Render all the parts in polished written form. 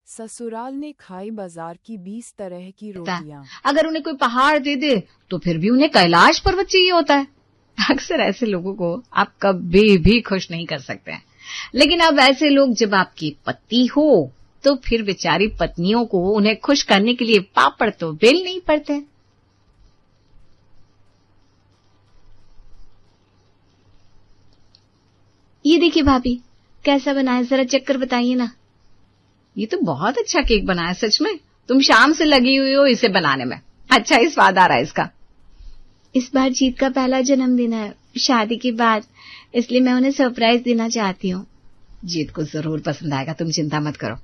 ससुराल ने खाई बाजार की 20 तरह की रोटियां। अगर उन्हें कोई पहाड़ दे दे तो फिर भी उन्हें कैलाश पर्वत चाहिए होता है। अक्सर ऐसे लोगों को आप कभी भी खुश नहीं कर सकते हैं। लेकिन अब ऐसे लोग जब आपकी पति हो तो फिर बेचारी पत्नियों को उन्हें खुश करने के लिए पापड़ तो बेल नहीं पड़ते। ये देखिए भाभी, कैसा बना है, जरा चेक कर बताइए ना। ये तो बहुत अच्छा केक बना है, सच में तुम शाम से लगी हुई हो इसे बनाने में। अच्छा ही स्वाद आ रहा है इसका। इस बार जीत का पहला जन्मदिन है शादी के बाद, इसलिए मैं उन्हें सरप्राइज देना चाहती हूँ। जीत को जरूर पसंद आएगा, तुम चिंता मत करो।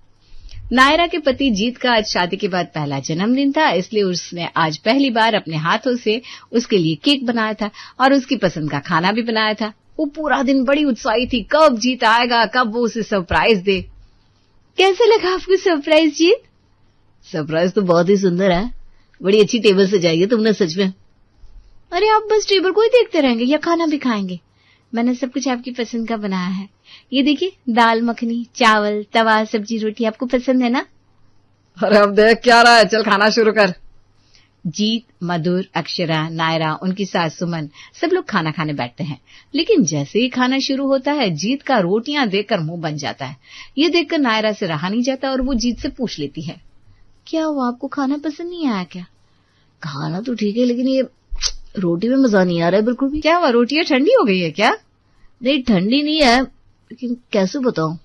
नायरा के पति जीत का आज शादी के बाद पहला जन्मदिन था, इसलिए उसने आज पहली बार अपने हाथों से उसके लिए केक बनाया था और उसकी पसंद का खाना भी बनाया था। वो पूरा दिन बड़ी उत्साही थी, कब जीत आएगा, कब वो उसे सरप्राइज दे। कैसे लगा आपको सरप्राइज जीत? सरप्राइज तो बहुत ही सुंदर है, बड़ी अच्छी टेबल सजाई है तुमने सच में। अरे आप बस टेबल को ही देखते रहेंगे या खाना भी खाएंगे? मैंने सब कुछ आपकी पसंद का बनाया है। ये देखिए, दाल मखनी, चावल, तवा, सब्जी, रोटी आपको पसंद है ना? अरे अब देख क्या रहा है, चल खाना शुरू कर। जीत, मधुर, अक्षरा, नायरा, उनकी सास सुमन सब लोग खाना खाने बैठते हैं। लेकिन जैसे ही खाना शुरू होता है जीत का रोटियां देखकर मुंह बन जाता है। ये देखकर नायरा से रहा नहीं जाता और वो जीत से पूछ लेती है, क्या हुआ, आपको खाना पसंद नहीं आया क्या? खाना तो ठीक है लेकिन ये रोटी में मजा नहीं आ रहा है बिल्कुल भी। क्या हुआ, रोटियां ठंडी हो गई है क्या? नहीं ठंडी नहीं है, लेकिन कैसे बताऊं?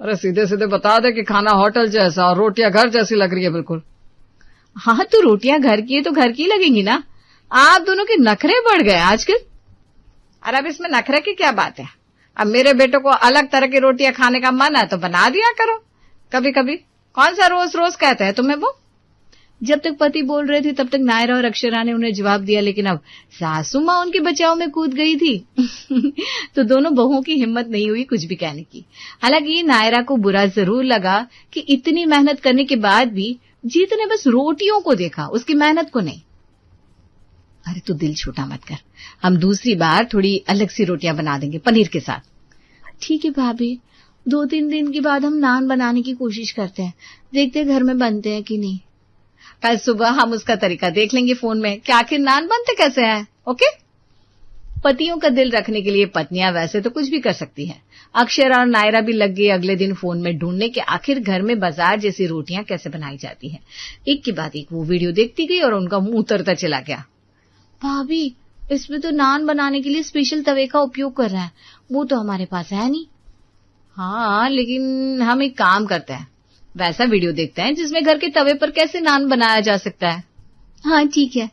अरे सीधे सीधे बता दे कि खाना होटल जैसा और रोटियां घर जैसी लग रही है बिल्कुल। हाँ तो रोटियां घर की है तो घर की लगेंगी ना। आप दोनों के नखरे बढ़ गए आजकल। अरे अब इसमें नखरे की क्या बात है? अब मेरे बेटों को अलग तरह की रोटियां खाने का मन है तो बना दिया करो कभी कभी। कौन सा रोज रोज कहते हैं तुम्हें वो? जब तक पति बोल रहे थे तब तक नायरा और अक्षरा ने उन्हें जवाब दिया, लेकिन अब सासू माँ उनके बचाव में कूद गई थी तो दोनों बहुओं की हिम्मत नहीं हुई कुछ भी कहने की। हालांकि नायरा को बुरा जरूर लगा कि इतनी मेहनत करने के बाद भी जीत ने बस रोटियों को देखा, उसकी मेहनत को नहीं। अरे तू दिल छोटा मत कर, हम दूसरी बार थोड़ी अलग सी रोटियां बना देंगे पनीर के साथ। ठीक है भाभी, 2-3 दिन के बाद हम नान बनाने की कोशिश करते हैं, देखते हैं घर में बनते हैं कि नहीं। कल सुबह हम उसका तरीका देख लेंगे फोन में कि आखिर नान बनते कैसे हैं। ओके। पतियों का दिल रखने के लिए पत्नियां वैसे तो कुछ भी कर सकती हैं। अक्षरा और नायरा भी लग गए अगले दिन फोन में ढूंढने के आखिर घर में बाजार जैसी रोटियां कैसे बनाई जाती हैं। एक के बाद एक वो वीडियो देखती गई और उनका मुंह उतरता चला गया। भाभी, इसमें तो नान बनाने के लिए स्पेशल तवे का उपयोग कर रहा है, वो तो हमारे पास है नहीं। हाँ लेकिन हम एक काम करते हैं, वैसा वीडियो देखते हैं जिसमें घर के तवे पर कैसे नान बनाया जा सकता है। हाँ ठीक है।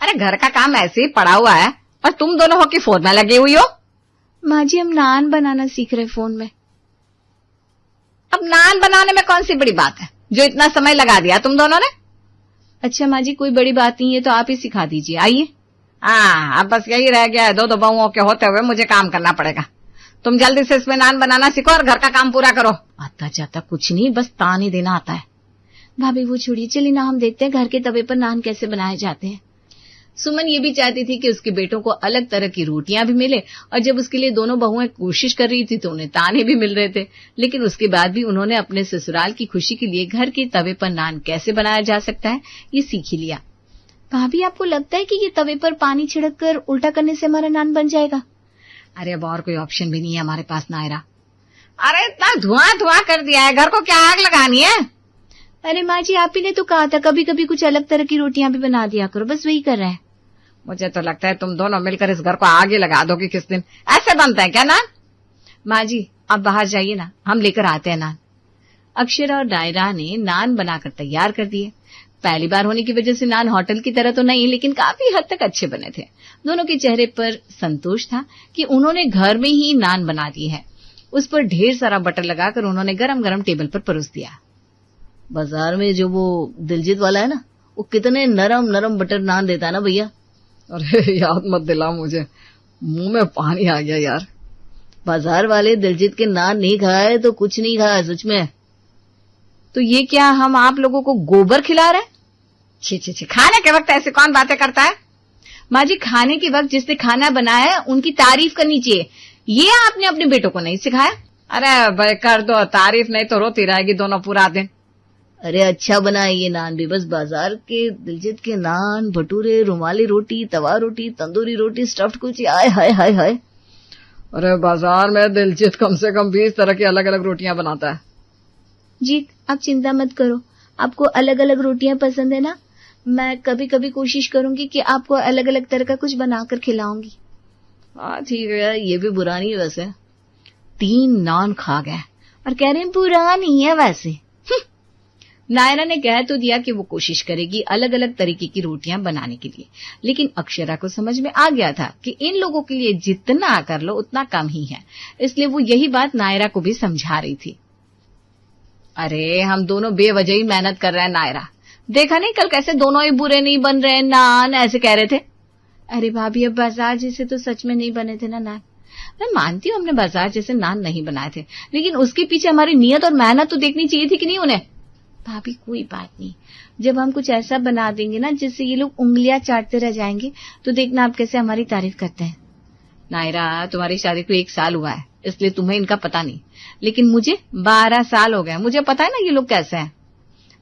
अरे घर का काम ऐसे ही पड़ा हुआ है और तुम दोनों हो कि फोन में लगे हुई हो। माँ जी, हम नान बनाना सीख रहे फोन में। अब नान बनाने में कौन सी बड़ी बात है जो इतना समय लगा दिया तुम दोनों ने? अच्छा माँ जी, कोई बड़ी बात नहीं है तो आप ही सिखा दीजिए, आइए। हाँ अब बस यही रह गया है, दो बहुओं के होते हुए मुझे काम करना पड़ेगा। तुम जल्दी से इसमें नान बनाना सीखो और घर का काम पूरा करो। आता जाता कुछ नहीं, बस ताने देना आता है। भाभी वो छोड़िए, चलिए ना हम देखते हैं घर के तवे पर नान कैसे बनाए जाते हैं। सुमन ये भी चाहती थी कि उसके बेटों को अलग तरह की रोटियां भी मिले और जब उसके लिए दोनों बहुएं कोशिश कर रही थी तो उन्हें ताने भी मिल रहे थे। लेकिन उसके बाद भी उन्होंने अपने ससुराल की खुशी के लिए घर के तवे पर नान कैसे बनाया जा सकता है ये सीख ही लिया। भाभी, आपको लगता है कि ये तवे पर पानी छिड़क कर उल्टा करने से हमारा नान बन जाएगा? अरे अब और कोई ऑप्शन भी नहीं है हमारे पास नायरा। अरे इतना धुआं धुआं कर दिया है, घर को क्या आग लगानी है? अरे माँ जी, आप ही ने तो कहा था कभी कभी कुछ अलग तरह की रोटियां भी बना दिया करो, बस वही कर रहा है। मुझे तो लगता है तुम दोनों मिलकर इस घर को आगे लगा दोगे किस दिन। ऐसे बनता है क्या नान? माँ जी आप बाहर जाइए ना, हम लेकर आते हैं नान। अक्षरा और नायरा ने नान बनाकर तैयार कर दिए। पहली बार होने की वजह से नान होटल की तरह तो नहीं, लेकिन काफी हद तक अच्छे बने थे। दोनों के चेहरे पर संतोष था कि उन्होंने घर में ही नान बना दी है। उस पर ढेर सारा बटर लगाकर उन्होंने गरम गरम टेबल पर परोस दिया। बाजार में जो वो दिलजीत वाला है ना, वो कितने नरम नरम बटर नान देता है ना भैया। अरे याद मत दिला मुझे, मुंह में पानी आ गया यार। बाजार वाले दिलजीत के नान नहीं खाए तो कुछ नहीं खाया सच में। तो ये क्या हम आप लोगों को गोबर खिला रहे हैं? छी छी छी, खाने के वक्त ऐसे कौन बातें करता है? माँ जी खाने के वक्त जिसने खाना बनाया है उनकी तारीफ करनी चाहिए, ये आपने अपने बेटों को नहीं सिखाया। अरे भाई कर दो तारीफ, नहीं तो रोती रहेगी दोनों पूरा दिन। अरे अच्छा बना है ये नान भी, बस बाजार के दिलजीत के नान, भटूरे, रुमाली रोटी, तवा रोटी, तंदूरी रोटी, स्टफ्ड कुलची, आय हाय हाय हाय। अरे बाजार में दिलजीत कम से कम 20 तरह की अलग अलग रोटियां बनाता है। जीत, आप चिंता मत करो, आपको अलग अलग रोटियां पसंद है ना, मैं कभी कभी कोशिश करूंगी कि आपको अलग अलग तरह का कुछ बनाकर खिलाऊंगी। हाँ ठीक है, ये भी बुरा नहीं है वैसे। 3 नान खा गए और कह रहे हैं बुरा नहीं है वैसे। नायरा ने कह तो दिया कि वो कोशिश करेगी अलग अलग तरीके की रोटियां बनाने के लिए, लेकिन अक्षरा को समझ में आ गया था कि इन लोगों के लिए जितना कर लो उतना कम ही है, इसलिए वो यही बात नायरा को भी समझा रही थी। अरे हम दोनों बेवजह ही मेहनत कर रहे हैं नायरा, देखा नहीं कल कैसे दोनों ही बुरे नहीं बन रहे, नान ऐसे कह रहे थे। अरे भाभी, अब बाजार जैसे तो सच में नहीं बने थे ना नान। मैं मानती हूँ हमने बाजार जैसे नान नहीं बनाए थे, लेकिन उसके पीछे हमारी नियत और मेहनत तो देखनी चाहिए थी कि नहीं उन्हें। भाभी कोई बात नहीं, जब हम कुछ ऐसा बना देंगे ना जिससे ये लोग उंगलियां चाटते रह जाएंगे तो देखना आप कैसे हमारी तारीफ करते हैं। नायरा, तुम्हारी शादी को 1 साल हुआ है, इसलिए तुम्हें इनका पता नहीं, लेकिन मुझे 12 साल हो गए, मुझे पता है ना ये लोग कैसे हैं।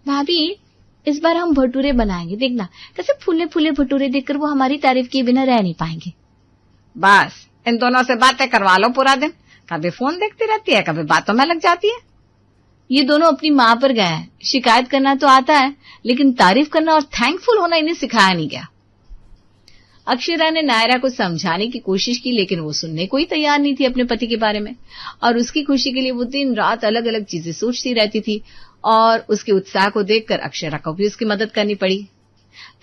भाभी, इस बार हम भटूरे बनाएंगे, देखना कैसे फूले फूले भटूरे देखकर वो हमारी तारीफ किए बिना रह नहीं पाएंगे। बस इन दोनों से बातें करवा लो पूरा दिन, कभी फोन देखती रहती है, कभी बातों में लग जाती है। ये दोनों अपनी माँ पर गए हैं, शिकायत करना तो आता है लेकिन तारीफ करना और थैंकफुल होना इन्हें सिखाया नहीं गया। अक्षरा ने नायरा को समझाने की कोशिश की, लेकिन वो सुनने को ही तैयार नहीं थी अपने पति के बारे में, और उसकी खुशी के लिए वो दिन रात अलग अलग चीजें सोचती रहती थी, और उसके उत्साह को देखकर अक्षरा को भी उसकी मदद करनी पड़ी।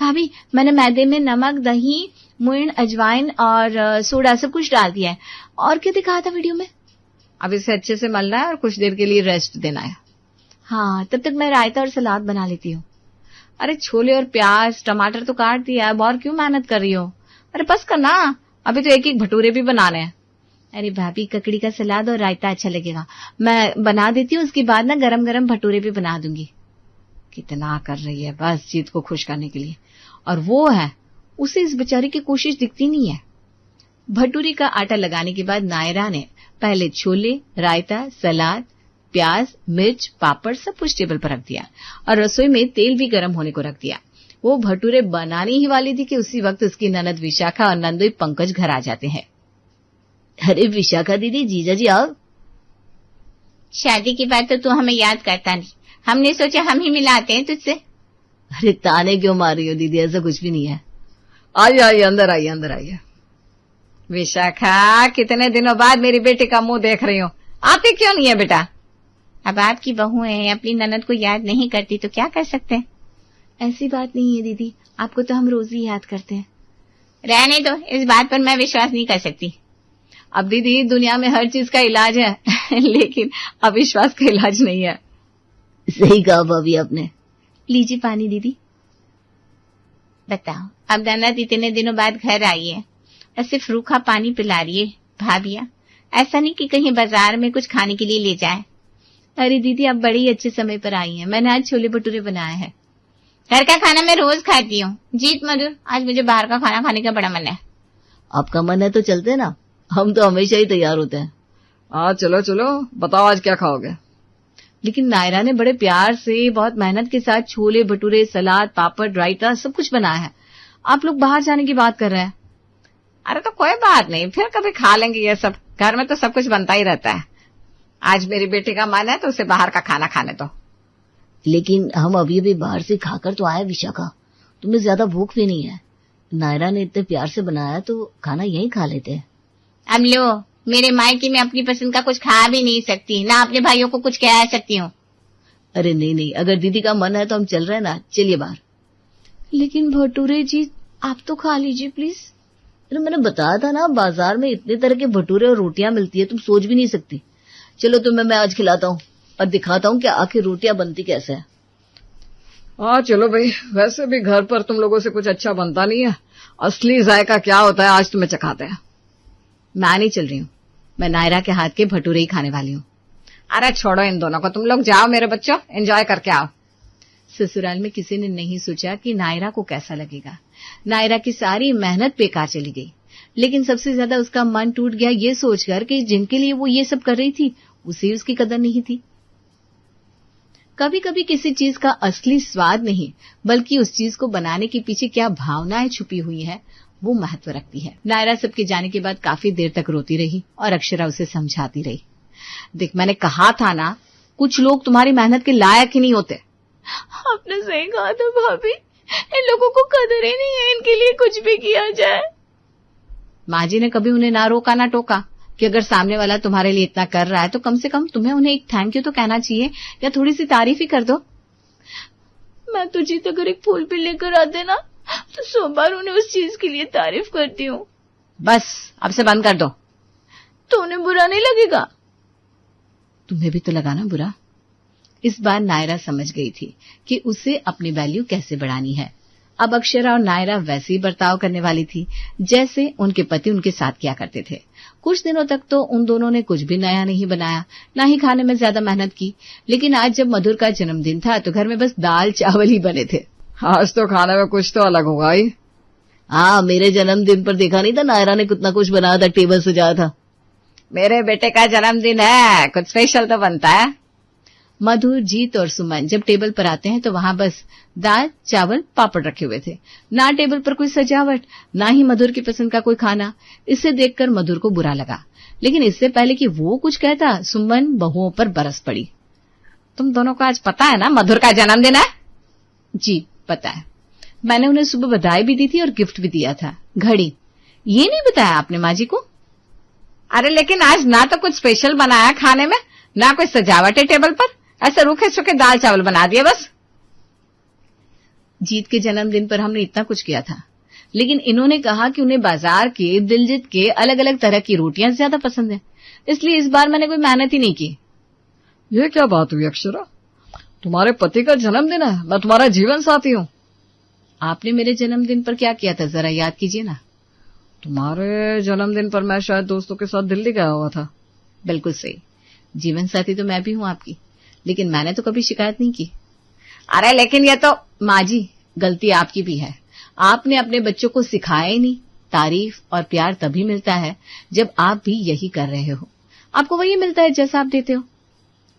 भाभी, मैंने मैदे में नमक, दही, मुइण, अजवाइन और सोडा सब कुछ डाल दिया है। और क्या दिखाया था वीडियो में? अब इसे अच्छे से मलना है और कुछ देर के लिए रेस्ट देना है। हाँ, तब तक मैं रायता और सलाद बना लेती हूँ। अरे छोले और प्याज टमाटर तो काट दिया, अब और क्यों मेहनत कर रही हो? अरे बस करना, अभी तो एक एक भटूरे भी बनाने हैं। अरे भाभी, ककड़ी का सलाद और रायता अच्छा लगेगा, मैं बना देती हूँ, उसके बाद ना गरम गरम भटूरे भी बना दूंगी। कितना कर रही है बस जीत को खुश करने के लिए, और वो है उसे इस बेचारी की कोशिश दिखती नहीं है। भटूरे का आटा लगाने के बाद नायरा ने पहले छोले, रायता, सलाद, प्याज, मिर्च, पापड़ सब कुछ टेबल पर रख दिया और रसोई में तेल भी गर्म होने को रख दिया। वो भटूरे बनाने ही वाली थी कि उसी वक्त उसकी ननद विशाखा और नंदोई पंकज घर आ जाते हैं। अरे विशाखा दीदी, जीजा जी आओ। शादी की बात तो तू हमें याद करता नहीं, हमने सोचा हम ही मिलाते हैं तुझसे। अरे ताने क्यों मार रही हो दीदी, ऐसा कुछ भी नहीं है। आइए आइए, अंदर आइए अंदर आइए। विशाखा, कितने दिनों बाद मेरी बेटी का मुंह देख रही हूँ, आती क्यों नहीं है बेटा? अब आपकी बहू है, अपनी ननद को याद नहीं करती तो क्या कर सकते हैं। ऐसी बात नहीं है दीदी, आपको तो हम रोज ही याद करते हैं। रहने दो, इस बात पर मैं विश्वास नहीं कर सकती। अब दीदी, दुनिया में हर चीज का इलाज है लेकिन अविश्वास का इलाज नहीं है। सही कहा भाभी आपने। लीजिए पानी दीदी। बताओ, अब ननद इतने दिनों बाद घर आई है और सिर्फ रूखा पानी पिला रही है। भाभिया, ऐसा नहीं कि कहीं बाजार में कुछ खाने के लिए ले जाए। अरे दीदी, आप बड़े ही अच्छे समय पर आई हैं, मैंने आज छोले भटूरे बनाए हैं। घर का खाना मैं रोज खाती हूँ। जीत मधुर, आज मुझे बाहर का खाना खाने का बड़ा मन है। आपका मन है तो चलते ना, हम तो हमेशा ही तैयार होते हैं। हाँ चलो चलो, बताओ आज क्या खाओगे? लेकिन नायरा ने बड़े प्यार से, बहुत मेहनत के साथ छोले भटूरे, सलाद, पापड़, रायता सब कुछ बनाया है। आप लोग बाहर जाने की बात कर रहे हैं। अरे तो कोई बात नहीं, फिर कभी खा लेंगे ये सब, घर में तो सब कुछ बनता ही रहता है। आज मेरी बेटी का मन है तो उसे बाहर का खाना खाने दो। लेकिन हम अभी अभी बाहर से खाकर तो आए विशाखा, तुम्हें ज्यादा भूख भी नहीं है। नायरा ने इतने प्यार से बनाया तो खाना यहीं खा लेते हैं। अब लो, मेरे मायके में अपनी पसंद का कुछ खा भी नहीं सकती, ना अपने भाइयों को कुछ कह सकती हूँ। अरे नहीं नहीं, अगर दीदी का मन है तो हम चल रहे हैं ना, चलिए बाहर। लेकिन भटूरे जी, आप तो खा लीजिए प्लीज। अरे मैंने बताया था ना, बाजार में इतने तरह के भटूरे और रोटियां मिलती है, तुम सोच भी नहीं सकती। चलो तुम्हें मैं आज खिलाता हूँ और दिखाता हूँ कि आखिर रोटियां बनती कैसे है। हाँ चलो भाई, वैसे भी घर पर तुम लोगों से कुछ अच्छा बनता नहीं है, असली जायका क्या होता है आज तुम्हें चखाते हैं। मैं नहीं चल रही हूँ, मैं नायरा के हाथ के भटूरे ही खाने वाली हूँ। अरे छोड़ो इन दोनों को, तुम लोग जाओ मेरे बच्चों, एंजॉय करके आओ। ससुराल में किसी ने नहीं सोचा कि नायरा को कैसा लगेगा। नायरा की सारी मेहनत बेकार चली गई, लेकिन सबसे ज्यादा उसका मन टूट गया ये सोचकर कि जिनके लिए वो ये सब कर रही थी उसे उसकी कदर नहीं थी। कभी कभी किसी चीज का असली स्वाद नहीं बल्कि उस चीज को बनाने के पीछे क्या भावनाएं छुपी हुई है वो महत्व रखती है। नायरा सबके जाने के बाद काफी देर तक रोती रही और अक्षरा उसे समझाती रही। देख, मैंने कहा था ना, कुछ लोग तुम्हारी मेहनत के लायक ही नहीं होते। आपने सही कहा था भाभी, इन लोगों को कदर ही नहीं है, इनके लिए कुछ भी किया जाए। माँ जी ने कभी उन्हें ना रोका ना टोका कि अगर सामने वाला तुम्हारे लिए इतना कर रहा है तो कम से कम तुम्हें उन्हें एक थैंक यू तो कहना चाहिए या थोड़ी सी तारीफ ही कर दो। मैं तो जीत अगर एक फूल भी लेकर आते ना तो 100 बार उन्हें उस चीज के लिए तारीफ करती हूँ। बस अब से बंद कर दो। तो उन्हें बुरा नहीं लगेगा? तुम्हें भी तो लगा ना बुरा। इस बार नायरा समझ गई थी कि उसे अपनी वैल्यू कैसे बढ़ानी है। अब अक्षरा और नायरा वैसे ही बर्ताव करने वाली थी जैसे उनके पति उनके साथ किया करते थे। कुछ दिनों तक तो उन दोनों ने कुछ भी नया नहीं बनाया, ना ही खाने में ज्यादा मेहनत की। लेकिन आज जब मधुर का जन्मदिन था तो घर में बस दाल चावल ही बने थे। आज तो खाने में कुछ तो अलग होगा ही। हाँ, मेरे जन्मदिन पर देखा नहीं था नायरा ने कितना कुछ बनाया था, टेबल सजाया था। मेरे बेटे का जन्मदिन है, कुछ स्पेशल तो बनता है। मधुर, जीत और सुमन जब टेबल पर आते हैं तो वहां बस दाल चावल पापड़ रखे हुए थे। ना टेबल पर कोई सजावट, ना ही मधुर की पसंद का कोई खाना। इसे देखकर मधुर को बुरा लगा, लेकिन इससे पहले कि वो कुछ कहता सुमन बहुओं पर बरस पड़ी। तुम दोनों को आज पता है ना मधुर का जन्मदिन है? जी पता है, मैंने उन्हें सुबह बधाई भी दी थी और गिफ्ट भी दिया था, घड़ी। ये नहीं बताया आपने माँ जी को? अरे लेकिन आज ना तो कुछ स्पेशल बनाया खाने में, ना कोई सजावट है टेबल पर। ऐसे रूखे सूखे दाल चावल बना दिए बस। जीत के जन्मदिन पर हमने इतना कुछ किया था, लेकिन इन्होंने कहा कि उन्हें बाजार के दिलजीत के अलग अलग तरह की रोटियां ज्यादा पसंद है, इसलिए इस बार मैंने कोई मेहनत ही नहीं की। ये क्या बात हुई अक्षरा? तुम्हारे पति का जन्मदिन है, मैं तुम्हारा जीवन साथी हूँ। आपने मेरे जन्मदिन पर क्या किया था जरा याद कीजिए ना। तुम्हारे जन्मदिन पर मैं शायद दोस्तों के साथ दिल्ली गया हुआ था। बिल्कुल सही, जीवन साथी तो मैं भी हूँ आपकी, लेकिन मैंने तो कभी शिकायत नहीं की। अरे लेकिन ये तो माँ जी, गलती आपकी भी है। आपने अपने बच्चों को सिखाया ही नहीं। तारीफ और प्यार तभी मिलता है जब आप भी यही कर रहे हो। आपको वही मिलता है जैसा आप देते हो।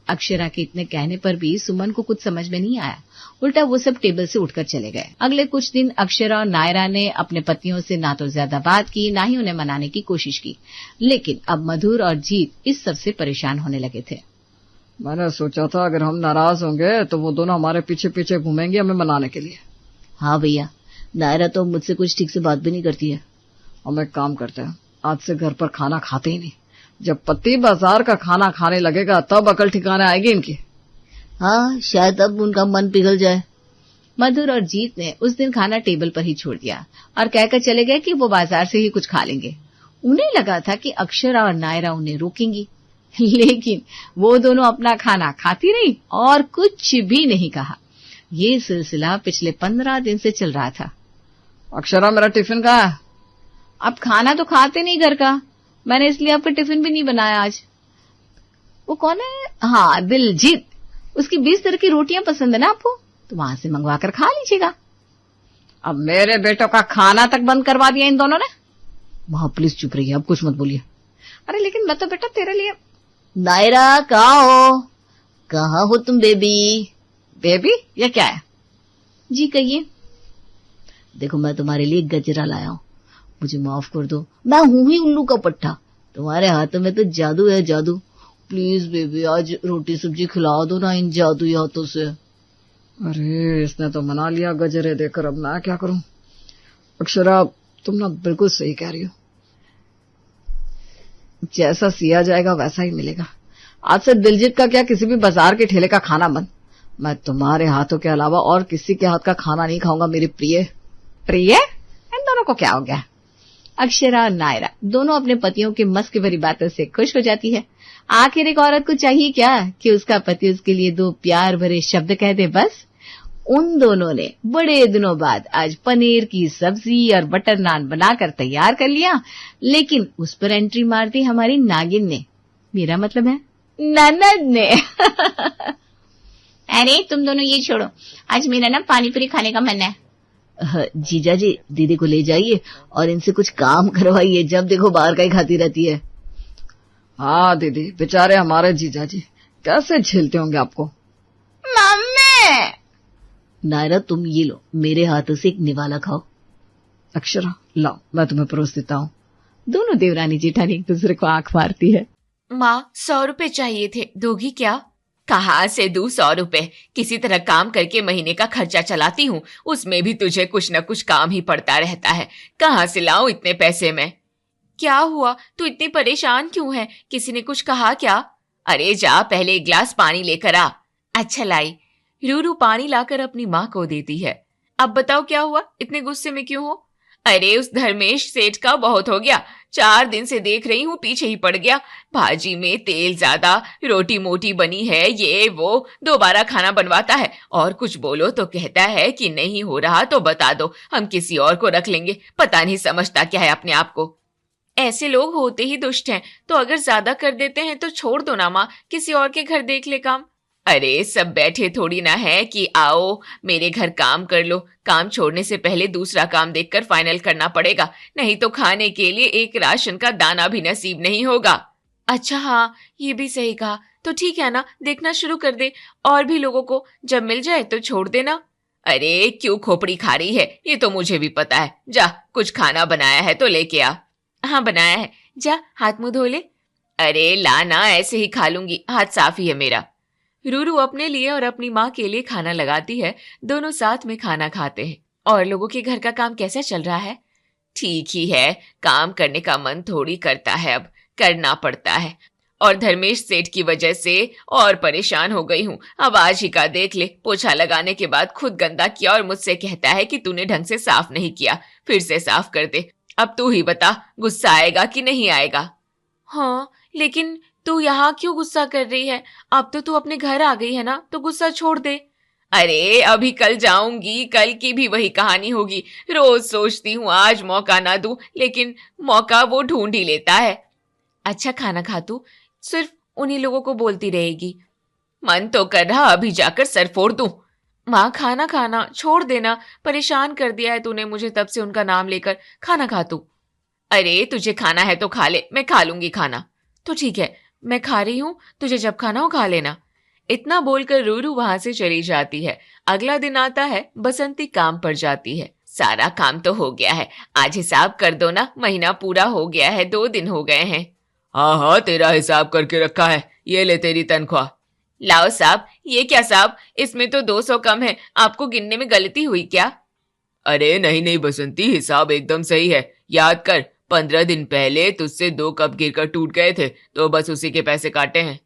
अक्षरा के इतने कहने पर भी सुमन को कुछ समझ में नहीं आया। उल्टा वो सब टेबल से उठकर चले गए। अगले कुछ दिन अक्षरा और नायरा ने अपने पतियों से ना तो ज्यादा बात की, ना ही उन्हें मनाने की कोशिश की। लेकिन अब मधुर और जीत इस सब से परेशान होने लगे थे। मैंने सोचा था अगर हम नाराज होंगे तो वो दोनों हमारे पीछे पीछे घूमेंगे हमें मनाने के लिए। हाँ भैया, नायरा तो मुझसे कुछ ठीक से बात भी नहीं करती है। हम एक काम करते हैं, आज से घर पर खाना खाते ही नहीं। जब पति बाजार का खाना खाने लगेगा तब अकल ठिकाने आएगी इनकी। हाँ, शायद अब उनका मन पिघल जाए। मधुर और जीत ने उस दिन खाना टेबल पर ही छोड़ दिया और कहकर चले गए कि वो बाजार से ही कुछ खा लेंगे। उन्हें लगा था कि अक्षरा और नायरा उन्हें रोकेंगी, लेकिन वो दोनों अपना खाना खाती रही और कुछ भी नहीं कहा। ये सिलसिला पिछले 15 दिन से चल रहा था। अक्षरा, मेरा टिफिन कहाँ है? अब खाना तो खाते नहीं घर का, मैंने इसलिए आपका टिफिन भी नहीं बनाया आज। वो कौन है? हाँ, दिलजीत। उसकी 20 तरह की रोटियां पसंद है ना आपको, तो वहां से मंगवा कर खा लीजिएगा। अब मेरे बेटों का खाना तक बंद करवा दिया इन दोनों ने। माँ प्लीज चुप रहिए, अब कुछ मत बोलिए। अरे लेकिन मैं तो बेटा तेरे लिए। नायरा, कहाँ हो तुम बेबी? बेबी? ये क्या है? जी कहिए। देखो, मैं तुम्हारे लिए गजरा लाया हूँ, मुझे माफ कर दो। मैं हूं ही उल्लू का पट्टा, तुम्हारे हाथों में तो जादू है, जादू। प्लीज बेबी, आज रोटी सब्जी खिला दो ना इन जादुई हाथों से। अरे इसने तो मना लिया गजरे देकर, अब मैं क्या करूं? अक्षरा, तुम ना बिल्कुल सही कह रही हो। जैसा सिया जाएगा वैसा ही मिलेगा। आज से दिलजीत का क्या, किसी भी बाजार के ठेले का खाना बंद। मैं तुम्हारे हाथों के अलावा और किसी के हाथ का खाना नहीं खाऊंगा मेरी प्रिय। प्रिय? इन दोनों को क्या हो गया? अक्षरा और नायरा दोनों अपने पतियों के मस्क भरी बातों से खुश हो जाती है। आखिर एक औरत को चाहिए क्या कि उसका पति उसके लिए 2 प्यार भरे शब्द कह दे, बस। उन दोनों ने बड़े दिनों बाद आज पनीर की सब्जी और बटर नान बनाकर तैयार कर लिया, लेकिन उस पर एंट्री मार दी हमारी नागिन ने, मेरा मतलब है ननद ने। अरे तुम दोनों ये छोड़ो, आज मेरा ना पानी पूरी खाने का मन है। जीजा जी, दीदी को ले जाइए और इनसे कुछ काम करवाइए, जब देखो बाहर का ही खाती रहती है। हाँ दीदी, बेचारे हमारे जीजा जी कैसे झेलते होंगे आपको। माँ नायरा तुम ये लो, मेरे हाथों से एक निवाला खाओ। अक्षरा लाओ, मैं तुम्हें परोस देता हूँ। दोनों देवरानी जेठानी एक दूसरे को आंख मारती है। माँ 100 रुपए चाहिए थे, दोगी क्या? कहाँ से दूं 100 रुपए? किसी तरह काम करके महीने का खर्चा चलाती हूँ, उसमें भी तुझे कुछ न कुछ काम ही पड़ता रहता है। कहाँ से लाऊं इतने पैसे मैं? क्या हुआ, तू इतनी परेशान क्यों है? किसी ने कुछ कहा क्या? अरे जा पहले एक गिलास पानी लेकर आ। अच्छा लाई। रूरू पानी लाकर अपनी माँ को देती है। अब बताओ क्या हुआ, इतने गुस्से में क्यों हो? अरे उस धर्मेश सेठ का बहुत हो गया, 4 दिन से देख रही हूँ पीछे ही पड़ गया। भाजी में तेल ज्यादा, रोटी मोटी बनी है, ये वो दोबारा खाना बनवाता है, और कुछ बोलो तो कहता है कि नहीं हो रहा तो बता दो, हम किसी और को रख लेंगे। पता नहीं समझता क्या है अपने आप को। ऐसे लोग होते ही दुष्ट हैं, तो अगर ज्यादा कर देते हैं तो छोड़ दो ना माँ, किसी और के घर देख ले काम। अरे सब बैठे थोड़ी ना है कि आओ मेरे घर काम कर लो। काम छोड़ने से पहले दूसरा काम देखकर फाइनल करना पड़ेगा, नहीं तो खाने के लिए एक राशन का दाना भी नसीब नहीं होगा। अच्छा हाँ, ये भी सही कहा। तो ठीक है ना, देखना शुरू कर दे, और भी लोगों को जब मिल जाए तो छोड़ देना। अरे क्यों खोपड़ी खा रही है, ये तो मुझे भी पता है। जा कुछ खाना बनाया है तो लेके आ। हाँ बनाया है, जा हाथ मुंह धो ले। अरे ला ना, ऐसे ही खा लूंगी, हाथ साफ ही है मेरा। रूरू अपने लिए और अपनी माँ के लिए खाना लगाती है। दोनों साथ में खाना खाते हैं। और लोगों के घर का काम कैसा चल रहा है? ठीक ही है, काम करने का मन थोड़ी करता है, अब करना पड़ता है। और धर्मेश सेठ की वजह से और परेशान हो गई हूँ। अब आज ही का देख ले, पोछा लगाने के बाद खुद गंदा किया और मुझसे कहता है कि तूने ढंग से साफ नहीं किया, फिर से साफ कर दे। अब तू ही बता, गुस्सा आएगा कि नहीं आएगा? हाँ लेकिन तू यहाँ क्यों गुस्सा कर रही है? अब तो तू अपने घर आ गई है ना, तो गुस्सा छोड़ दे। अरे अभी कल जाऊंगी, कल की भी वही कहानी होगी। रोज सोचती हूँ आज मौका ना दूं, लेकिन मौका वो ढूंढ ही लेता है। अच्छा खाना खा, तू सिर्फ उन्हीं लोगों को बोलती रहेगी। मन तो कर रहा अभी जाकर सर फोड़ दूं। माँ खाना खाना छोड़ देना, परेशान कर दिया है तूने मुझे तब से उनका नाम लेकर। खाना खा तू। अरे तुझे खाना है तो खा ले, मैं खा लूंगी खाना। तो ठीक है, मैं खा रही हूँ, तुझे जब खाना हो खा लेना। इतना बोलकर रूरू वहां से चली जाती है। अगला दिन आता है, बसंती काम पर जाती है। सारा काम तो हो गया है, आज हिसाब कर दो ना, महीना पूरा हो गया है, 2 दिन हो गए हैं। हाँ हाँ तेरा हिसाब करके रखा है, ये ले तेरी तनख्वाह। लाओ साहब। ये क्या साहब, इसमें तो 200 कम है, आपको गिनने में गलती हुई क्या? अरे नहीं नहीं बसंती, हिसाब एकदम सही है। याद कर, 15 दिन पहले तुझसे 2 कप गिरकर टूट गए थे, तो बस उसी के पैसे काटे हैं।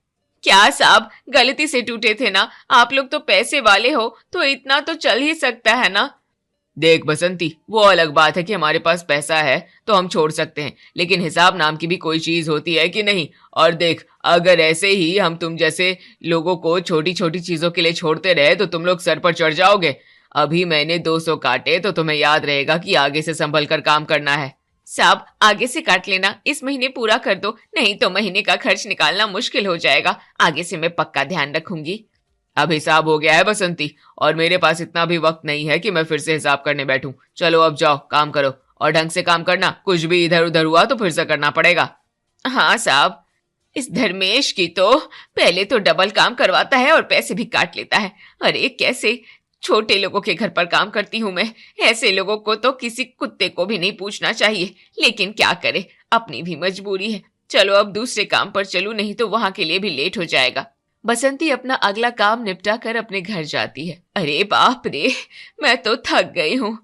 क्या साहब, गलती से टूटे थे ना, आप लोग तो पैसे वाले हो, तो इतना तो चल ही सकता है ना। देख बसंती, वो अलग बात है कि हमारे पास पैसा है तो हम छोड़ सकते हैं, लेकिन हिसाब नाम की भी कोई चीज होती है कि नहीं? और देख, अगर ऐसे ही हम तुम जैसे लोगों को छोटी छोटी चीजों के लिए छोड़ते रहे तो तुम लोग सर पर चढ़ जाओगे। अभी मैंने 200 काटे तो तुम्हें याद रहेगा कि आगे से संभल कर काम करना है। साहब आगे से काट लेना, इस महीने पूरा कर दो, नहीं तो महीने का खर्च निकालना मुश्किल हो जाएगा। आगे से मैं पक्का ध्यान रखूंगी। अब हिसाब हो गया है बसंती, और मेरे पास इतना भी वक्त नहीं है कि मैं फिर से हिसाब करने बैठूं। चलो अब जाओ काम करो, और ढंग से काम करना, कुछ भी इधर उधर हुआ तो फिर से करना पड़ेगा। हाँ साहब। इस धर्मेश की तो पहले तो डबल काम करवाता है और पैसे भी काट लेता है। अरे कैसे छोटे लोगों के घर पर काम करती हूँ मैं, ऐसे लोगों को तो किसी कुत्ते को भी नहीं पूछना चाहिए, लेकिन क्या करे, अपनी भी मजबूरी है। चलो अब दूसरे काम पर चलूं, नहीं तो वहां के लिए भी लेट हो जाएगा। बसंती अपना अगला काम निपटा कर अपने घर जाती है। अरे बाप रे, मैं तो थक गई हूँ।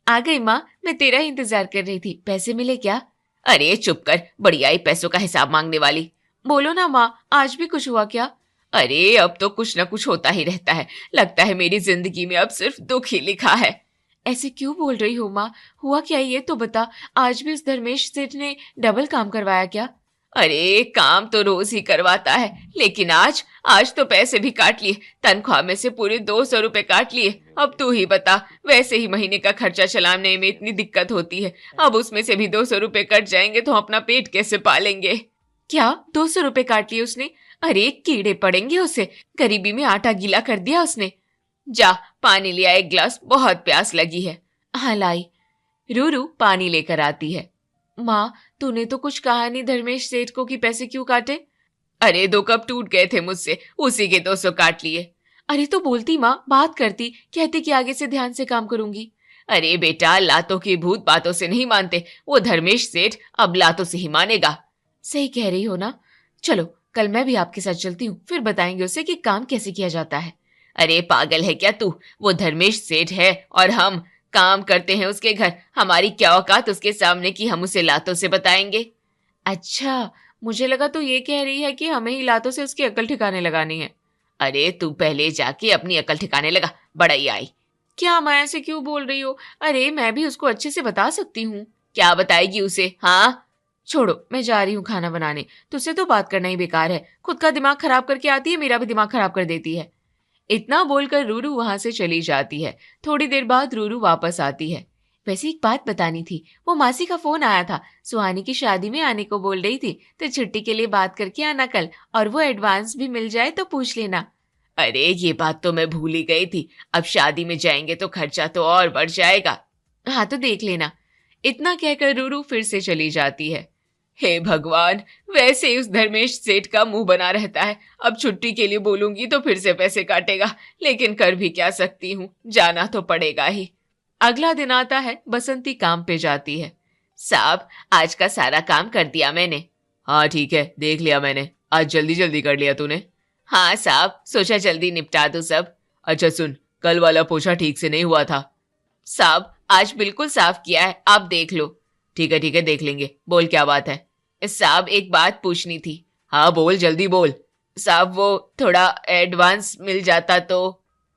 आ गई माँ, मैं तेरा ही इंतजार कर रही थी। पैसे मिले क्या? अरे चुप कर, बढ़िया ही पैसों का हिसाब मांगने वाली। बोलो ना माँ, आज भी कुछ हुआ क्या? अरे अब तो कुछ न कुछ होता ही रहता है, लगता है मेरी जिंदगी में अब सिर्फ दुख ही लिखा है। ऐसे क्यों बोल रही हो माँ, हुआ क्या ये तो बता। आज भी उस धर्मेश सेठ ने डबल काम करवाया क्या? अरे काम तो रोज ही करवाता है, लेकिन आज तो पैसे भी काट लिए, तनख्वाह में से पूरे 200 रुपए काट लिए। अब तू ही बता, वैसे ही महीने का खर्चा चलाने में इतनी दिक्कत होती है, अब उसमें से भी 200 रुपए कट जाएंगे तो अपना पेट कैसे पालेंगे? क्या 200 रुपए काट लिए उसने? अरे कीड़े पड़ेंगे उसे, गरीबी में आटा गीला कर दिया उसने। जा पानी ले आ 1 गिलास, बहुत प्यास लगी है। हाँ लाई। रूरू पानी लेकर आती है। माँ तूने तो कुछ कहा नहीं धर्मेश सेठ को कि पैसे क्यों काटे? अरे 2 कप टूट गए थे मुझसे, उसी के 200 काट लिए। अरे तो बोलती माँ, बात करती, कहती कि आगे से ध्यान से काम करूंगी। अरे बेटा, लातों की भूत बातों से नहीं मानते। वो धर्मेश सेठ अब लातों से ही मानेगा। सही कह रही हो ना। चलो कल मैं भी आपके साथ चलती हूँ, फिर बताएंगे उसे कि काम कैसे किया जाता है। अरे पागल है क्या तू? वो धर्मेश सेठ है और हम काम करते हैं उसके घर। हमारी क्या औकात उसके सामने कि हम उसे लातों से बताएंगे। अच्छा, मुझे लगा तो ये कह रही है कि हमें ही लातों से उसकी अकल ठिकाने लगानी है। अरे तू पहले जाके अपनी अकल ठिकाने लगा, बड़ाई आई। क्या माया से क्यों बोल रही हो? अरे मैं भी उसको अच्छे से बता सकती हूँ। क्या बताएगी उसे? हाँ छोड़ो, मैं जा रही हूँ खाना बनाने। तुझसे तो बात करना ही बेकार है। खुद का दिमाग खराब करके आती है, मेरा भी दिमाग खराब कर देती है। इतना बोलकर रूरू वहां से चली जाती है। थोड़ी देर बाद रूरू वापस आती है। वैसे एक बात बतानी थी, वो मासी का फोन आया था। सुहानी की शादी में आने को बोल रही थी, तो छुट्टी के लिए बात करके आना कल, और वो एडवांस भी मिल जाए तो पूछ लेना। अरे ये बात तो मैं भूल ही गई थी। अब शादी में जाएंगे तो खर्चा तो और बढ़ जाएगा। हाँ तो देख लेना। इतना कहकर रूरू फिर से चली जाती है। हे भगवान, वैसे ही उस धर्मेश सेठ का मुंह बना रहता है। अब छुट्टी के लिए बोलूंगी तो फिर से पैसे काटेगा, लेकिन कर भी क्या सकती हूँ, जाना तो पड़ेगा ही। अगला दिन आता है। बसंती काम पे जाती है। साहब, आज का सारा काम कर दिया मैंने। हाँ ठीक है, देख लिया मैंने। आज जल्दी जल्दी कर लिया तूने। हाँ साहब, सोचा जल्दी निपटा दूं सब। अच्छा सुन, कल वाला पोछा ठीक से नहीं हुआ था। साहब, आज बिल्कुल साफ किया है, आप देख लो। ठीक है देख लेंगे। बोल क्या बात है? साहब एक बात पूछनी थी। हाँ बोल, जल्दी बोल। साहब वो थोड़ा एडवांस मिल जाता तो।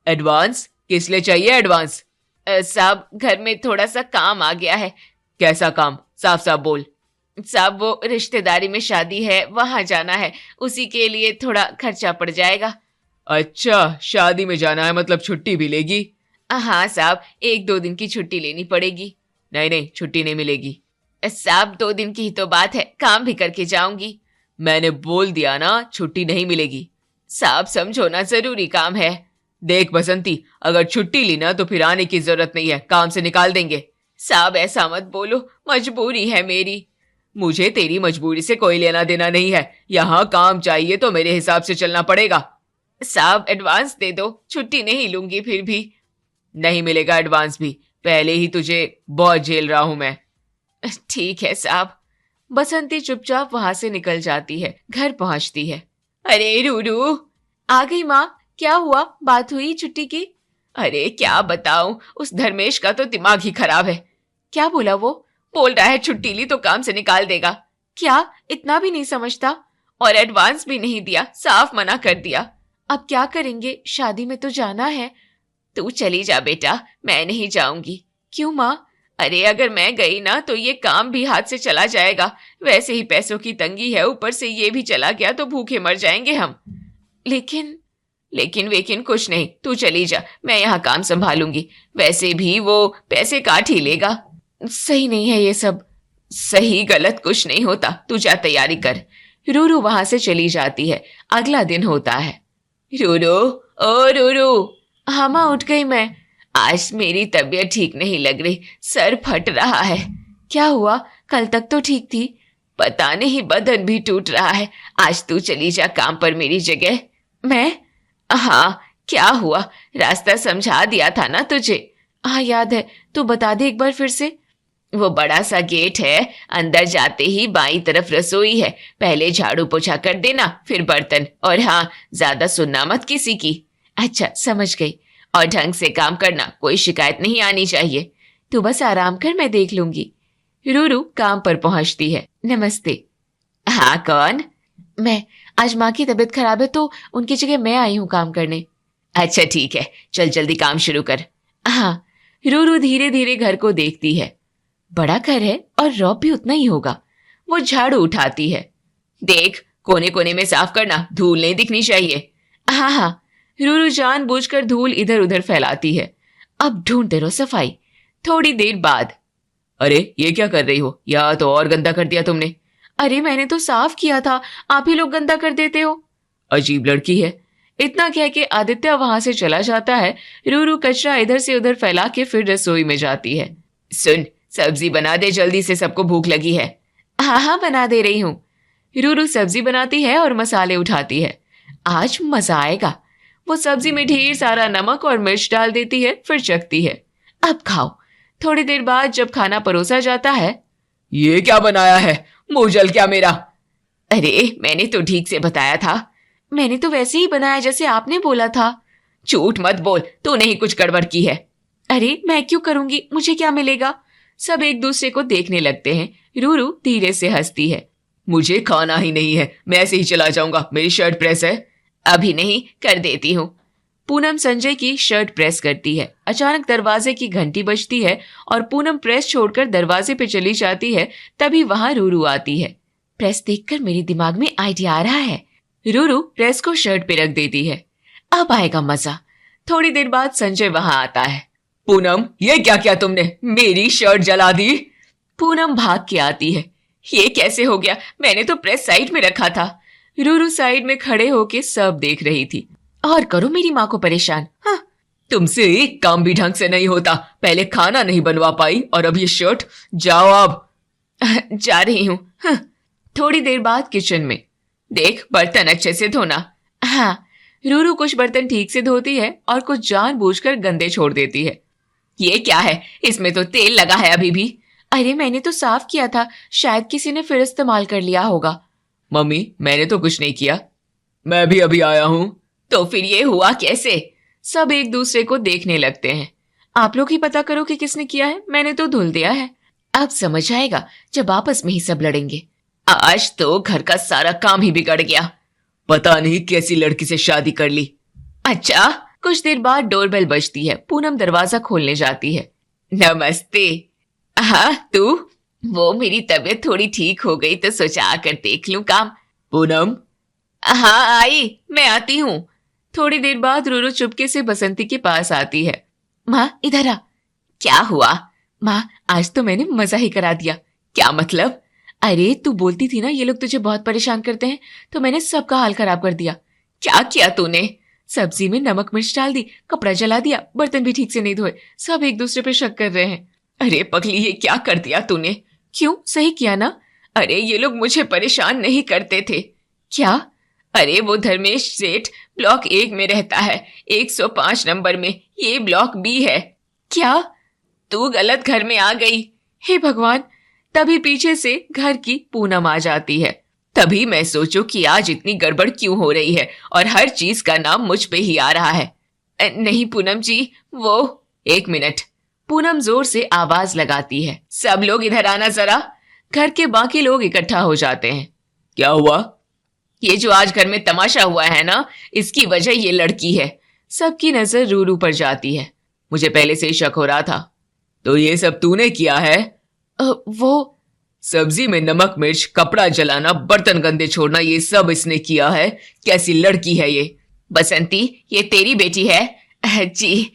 एडवांस? किस लिए चाहिए एडवांस? साहब घर में थोड़ा सा काम आ गया है। कैसा काम? साफ साफ बोल। साहब वो रिश्तेदारी में शादी है, वहां जाना है, उसी के लिए थोड़ा खर्चा पड़ जाएगा। अच्छा, शादी में जाना है मतलब छुट्टी भी लेगी? हाँ साहब, 1-2 दिन की छुट्टी लेनी पड़ेगी। नहीं छुट्टी नहीं मिलेगी। साहब 2 दिन की ही तो बात है, काम भी करके जाऊंगी। मैंने बोल दिया ना, छुट्टी नहीं मिलेगी। साहब समझो ना, जरूरी काम है। देख बसंती, अगर छुट्टी ली ना तो फिर आने की जरूरत नहीं है, काम से निकाल देंगे। साहब ऐसा मत बोलो, मजबूरी है मेरी। मुझे तेरी मजबूरी से कोई लेना देना नहीं है। यहाँ काम चाहिए तो मेरे हिसाब से चलना पड़ेगा। साहब एडवांस दे दो, छुट्टी नहीं लूंगी फिर भी। नहीं मिलेगा एडवांस भी, पहले ही तुझे बहुत झेल रहा हूं मैं। ठीक है साहब। बसंती चुपचाप वहां से निकल जाती है। घर पहुंचती है। अरे रूरू, आ गई माँ। क्या हुआ, बात हुई छुट्टी की? अरे क्या बताऊं, उस धर्मेश का तो दिमाग ही खराब है। क्या बोला वो? बोल रहा है छुट्टी ली तो काम से निकाल देगा। क्या, इतना भी नहीं समझता? और एडवांस भी नहीं दिया, साफ मना कर दिया। अब क्या करेंगे, शादी में तो जाना है। तू चली जा बेटा, मैं नहीं जाऊंगी। क्यों माँ? अरे अगर मैं गई ना तो ये काम भी हाथ से चला जाएगा। वैसे ही पैसों की तंगी है, ऊपर से ये भी चला गया तो भूखे मर जाएंगे हम। लेकिन कुछ नहीं, तू चली जा, मैं यहाँ काम संभालूंगी। वैसे भी वो पैसे काट ही लेगा। सही नहीं है ये सब। सही गलत कुछ नहीं होता, तू जा तैयारी कर। रूरू वहां से चली जाती है। अगला दिन होता है। रूरू, ओ रूरू। हाँ माँ, उठ गई मैं। आज मेरी तबीयत ठीक नहीं लग रही, सर फट रहा है। क्या हुआ? कल तक तो ठीक थी। पता नहीं, बदन भी टूट रहा है। आज तू चली जा काम पर मेरी जगह। मैं? हाँ, क्या हुआ? रास्ता समझा दिया था ना तुझे। हाँ याद है, तू बता दे एक बार फिर से। वो बड़ा सा गेट है, अंदर जाते ही बाईं तरफ रसोई है। पहले झाड़ू पोछा कर देना, फिर बर्तन। और हाँ, ज्यादा सुनना मत किसी की। अच्छा समझ गई। और ढंग से काम करना, कोई शिकायत नहीं आनी चाहिए। तू बस आराम कर, मैं देख लूंगी। रूरू काम पर पहुंचती है। नमस्ते। हाँ कौन? मैं। आज माँ की तबीयत खराब है तो उनकी जगह मैं आई हूँ काम करने। अच्छा ठीक है, चल जल्दी काम शुरू कर। हाँ। रूरू धीरे धीरे घर को देखती है। बड़ा घर है और रौब भी उतना ही होगा। वो झाड़ू उठाती है। देख, कोने कोने में साफ करना, धूल नहीं दिखनी चाहिए। हाँ। रूरू जानबूझकर धूल इधर उधर फैलाती है। अब ढूंढते रहो सफाई। थोड़ी देर बाद, अरे ये क्या कर रही हो? या तो और गंदा कर दिया तुमने। अरे मैंने तो साफ किया था, आप ही लोग गंदा कर देते हो। अजीब लड़की है। इतना कह के आदित्य वहां से चला जाता है। रूरू कचरा इधर से उधर फैला के फिर रसोई में जाती है। सुन, सब्जी बना दे जल्दी से, सबको भूख लगी है। हाँ बना दे रही हूँ। रूरू सब्जी बनाती है और मसाले उठाती है। आज मजा आएगा। वो सब्जी में ढेर सारा नमक और मिर्च डाल देती है, फिर चखती है। अब खाओ। थोड़ी देर बाद जब खाना परोसा जाता है, ये क्या बनाया है, मुंह जल क्या मेरा? अरे मैंने तो ठीक से बताया था। मैंने तो वैसे ही बनाया जैसे आपने बोला था। झूठ मत बोल, तूने ही कुछ गड़बड़ की है। अरे मैं क्यों करूंगी, मुझे क्या मिलेगा? सब एक दूसरे को देखने लगते हैं। रूरू धीरे से हंसती है। मुझे खाना ही नहीं है, मैं ऐसे ही चला जाऊंगा, मेरी शर्ट प्रेस है। अभी नहीं, कर देती हूँ। पूनम संजय की शर्ट प्रेस करती है। अचानक दरवाजे की घंटी बजती है और पूनम प्रेस छोड़कर दरवाजे पे चली जाती है। तभी वहां रूरू आती है। प्रेस देखकर मेरे दिमाग में आइडिया आ रहा है। रूरू प्रेस को शर्ट पे रख देती है। अब आएगा मजा। थोड़ी देर बाद संजय वहां आता है। पूनम, ये क्या किया तुमने, मेरी शर्ट जला दी? पूनम भाग के आती है। ये कैसे हो गया, मैंने तो प्रेस साइड में रखा था। रूरू साइड में खड़े होके सब देख रही थी। और करो मेरी माँ को परेशान। हाँ, तुमसे एक काम भी ढंग से नहीं होता। पहले खाना नहीं बनवा पाई और अब ये शर्ट। जाओ अब। जा रही हूँ। हाँ। थोड़ी देर बाद किचन में, देख बर्तन अच्छे से धोना। हाँ। रूरू कुछ बर्तन ठीक से धोती है और कुछ जानबूझकर गंदे छोड़ देती है। ये क्या है, इसमें तो तेल लगा है अभी भी। अरे मैंने तो साफ किया था, शायद किसी ने फिर इस्तेमाल कर लिया होगा। मम्मी, मैंने तो कुछ नहीं किया। मैं भी अभी आया हूँ। तो फिर ये हुआ कैसे? सब एक दूसरे को देखने लगते हैं। आप लोग ही पता करो कि किसने किया है, मैंने तो धुल दिया है। अब समझ आएगा जब आपस में ही सब लड़ेंगे। आज तो घर का सारा काम ही बिगड़ गया। पता नहीं कैसी लड़की से शादी कर ली। अच्छा। कुछ देर बाद डोरबेल बजती है। पूनम दरवाजा खोलने जाती है। नमस्ते। हाँ तू? वो मेरी तबीयत थोड़ी ठीक हो गई तो सोचा आकर देख लूं काम। पूनम? हाँ आई, मैं आती हूँ। थोड़ी देर बाद रूरू चुपके से बसंती के पास आती है। माँ इधर आ। क्या हुआ? माँ आज तो मैंने मजा ही करा दिया। क्या मतलब? अरे तू बोलती थी ना ये लोग तुझे बहुत परेशान करते हैं, तो मैंने सबका हाल खराब कर दिया। क्या किया तूने? सब्जी में नमक मिर्च डाल दी, कपड़ा जला दिया, बर्तन भी ठीक से नहीं धोए, सब एक दूसरे पे शक कर रहे हैं। अरे पगली, ये क्या कर दिया तूने? क्यों, सही किया ना? अरे ये लोग मुझे परेशान नहीं करते थे। क्या? अरे वो धर्मेश सेठ ब्लॉक 1 में रहता है, 105 नंबर में, ये ब्लॉक बी है। क्या? तू गलत घर में आ गई। हे भगवान। तभी पीछे से घर की पूनम आ जाती है। तभी मैं सोचूं कि आज इतनी गड़बड़ क्यों हो रही है और हर चीज का नाम मुझ पे ही आ रहा है। नहीं पूनम जी, वो। एक मिनट। पूनम जोर से आवाज लगाती है। सब लोग इधर आना जरा। घर के बाकी लोग इकट्ठा हो जाते हैं। क्या हुआ? ये जो आज घर में तमाशा हुआ है ना, इसकी वजह ये लड़की है। सबकी नजर रूरू पर जाती है। मुझे पहले से ही शक हो रहा था। तो ये सब तूने किया है? वो सब्जी में नमक मिर्च, कपड़ा जलाना, बर्तन गंदे छोड़ना, ये सब इसने किया है। कैसी लड़की है ये? बसंती, ये तेरी बेटी है? जी।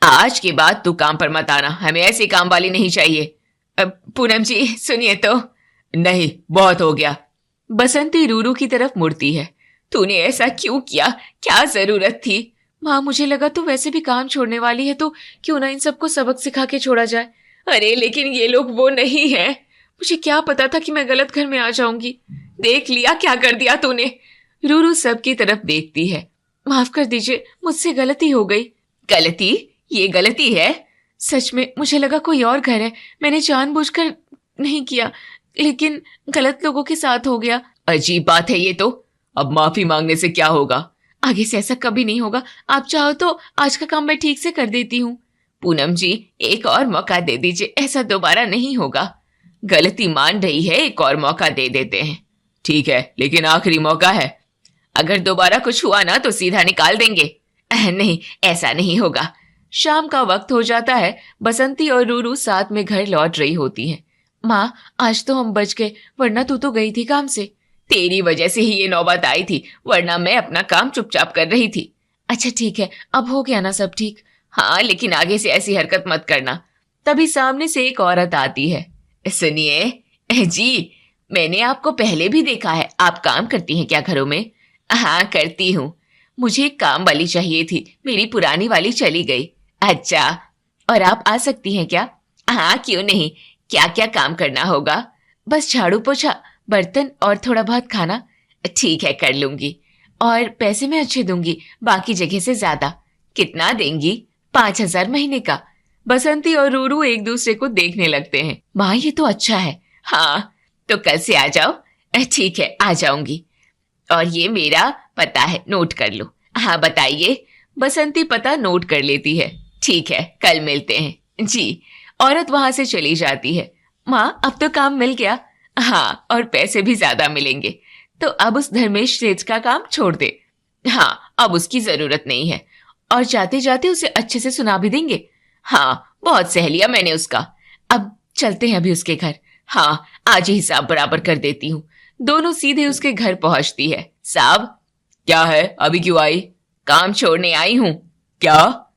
आज के बाद तू काम पर मत आना, हमें ऐसी काम वाली नहीं चाहिए। पूनम जी सुनिए तो। नहीं, बहुत हो गया। बसंती रूरू की तरफ मुड़ती है। तूने ऐसा क्यों किया, क्या जरूरत थी? माँ मुझे लगा तू वैसे भी काम छोड़ने वाली है, तो क्यों ना इन सबको सबक सिखा के छोड़ा जाए। अरे लेकिन ये लोग वो नहीं है। मुझे क्या पता था कि मैं गलत घर में आ जाऊंगी। देख लिया क्या कर दिया तूने। रूरू सबकी तरफ देखती है। माफ कर दीजिए, मुझसे गलती हो गई। गलती? ये गलती है? सच में मुझे लगा कोई और घर है, मैंने जानबूझकर नहीं किया, लेकिन गलत लोगों के साथ हो गया। अजीब बात है ये तो। अब माफी मांगने से क्या होगा? आगे से ऐसा कभी नहीं होगा। आप चाहो तो आज का काम मैं ठीक से कर देती हूँ। पूनम जी एक और मौका दे दीजिए, ऐसा दोबारा नहीं होगा। गलती मान रही है, एक और मौका दे देते हैं। ठीक है, लेकिन आखिरी मौका है। अगर दोबारा कुछ हुआ ना तो सीधा निकाल देंगे। नहीं, ऐसा नहीं होगा। शाम का वक्त हो जाता है। बसंती और रूरू साथ में घर लौट रही होती हैं। माँ आज तो हम बच गए, वरना तू तो गई थी काम से। तेरी वजह से ही ये नौबत आई थी, वरना मैं अपना काम चुपचाप कर रही थी। अच्छा ठीक है, अब हो गया ना सब ठीक? हाँ, लेकिन आगे से ऐसी हरकत मत करना। तभी सामने से एक औरत आती है। सुनिए जी, मैंने आपको पहले भी देखा है। आप काम करती हैं क्या घरों में? हाँ करती हूँ। मुझे एक काम वाली चाहिए थी, मेरी पुरानी वाली चली गई। अच्छा, और आप आ सकती हैं क्या? हाँ क्यों नहीं। क्या क्या काम करना होगा? बस झाड़ू पोछा, बर्तन और थोड़ा बहुत खाना। ठीक है, कर लूंगी। और पैसे मैं अच्छे दूंगी, बाकी जगह से ज्यादा। कितना देंगी? 5,000 महीने का। बसंती और रूरू एक दूसरे को देखने लगते हैं। माँ ये तो अच्छा है। हाँ तो कल से आ जाओ। ठीक है आ जाऊंगी। और ये मेरा पता है, नोट कर लो। हाँ बताइए। बसंती पता नोट कर लेती है। ठीक है कल मिलते हैं जी। औरत वहां से चली जाती है। माँ अब तो काम मिल गया। हाँ और पैसे भी ज्यादा मिलेंगे, तो अब उस धर्मेश सेठ का काम छोड़ दे। हाँ अब उसकी जरूरत नहीं है, और जाते जाते उसे अच्छे से सुना भी देंगे। हाँ बहुत सह लिया मैंने उसका। अब चलते हैं अभी उसके घर। हाँ आज ही हिसाब बराबर कर देती हूँ। दोनों सीधे उसके घर पहुंचती है। साहब क्या है, अभी क्यों आई? काम छोड़ने आई हूँ। क्या?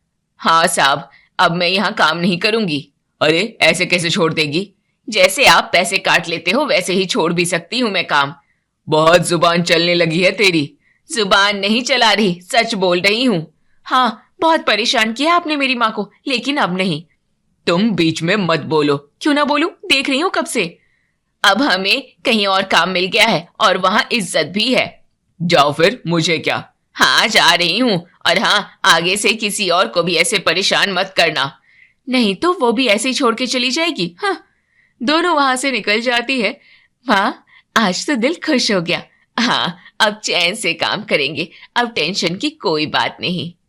हाँ साहब अब मैं यहाँ काम नहीं करूंगी। अरे ऐसे कैसे छोड़ देगी? जैसे आप पैसे काट लेते हो वैसे ही छोड़ भी सकती हूँ मैं काम। बहुत जुबान चलने लगी है तेरी। जुबान नहीं चला रही, सच बोल रही हूँ। हाँ बहुत परेशान किया आपने मेरी माँ को, लेकिन अब नहीं। तुम बीच में मत बोलो। क्यों ना बोलूं, देख रही हूँ कब से। अब हमें कहीं और काम मिल गया है और वहां इज्जत भी है। जाओ फिर, मुझे क्या। हाँ जा रही हूँ, और हाँ आगे से किसी और को भी ऐसे परेशान मत करना, नहीं तो वो भी ऐसे ही छोड़ के चली जाएगी। हाँ दोनों वहां से निकल जाती है। माँ आज तो दिल खुश हो गया। हाँ अब चैन से काम करेंगे, अब टेंशन की कोई बात नहीं।